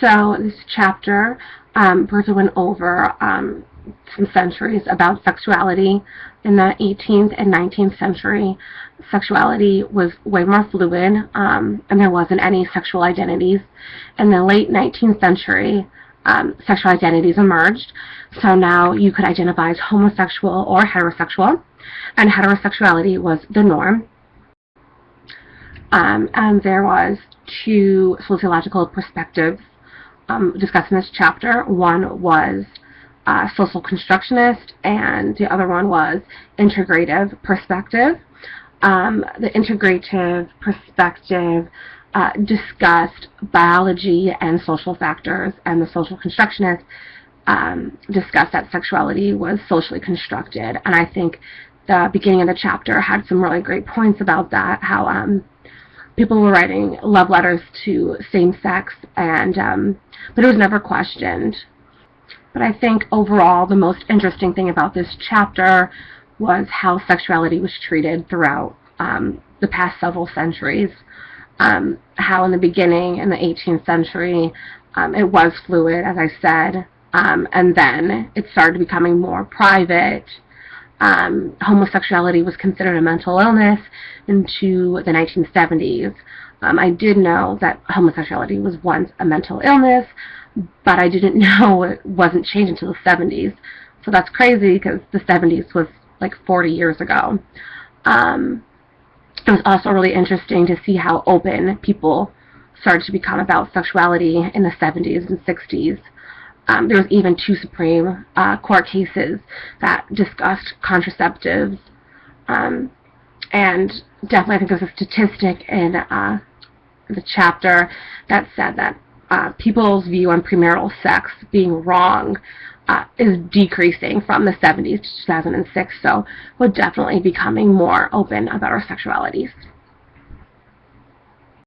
So this chapter, Bertha went over some centuries about sexuality. In the 18th and 19th century, sexuality was way more fluid, and there wasn't any sexual identities. In the late 19th century, sexual identities emerged. So now you could identify as homosexual or heterosexual, and heterosexuality was the norm. And there was two sociological perspectives discussed in this chapter. One was social constructionist, and the other one was integrative perspective. The integrative perspective discussed biology and social factors, and the social constructionist discussed that sexuality was socially constructed. And I think the beginning of the chapter had some really great points about that, how people were writing love letters to same-sex, and but it was never questioned. But I think overall the most interesting thing about this chapter was how sexuality was treated throughout the past several centuries. How in the beginning, in the 18th century, it was fluid, as I said, and then it started becoming more private. Homosexuality was considered a mental illness into the 1970s. I did know that homosexuality was once a mental illness, but I didn't know it wasn't changed until the 70s. So that's crazy, because the 70s was like 40 years ago. It was also really interesting to see how open people started to become about sexuality in the 70s and 60s. There was even two Supreme Court cases that discussed contraceptives. And definitely I think there's a statistic in the chapter that said that people's view on premarital sex being wrong is decreasing from the 70s to 2006. So we're definitely becoming more open about our sexualities.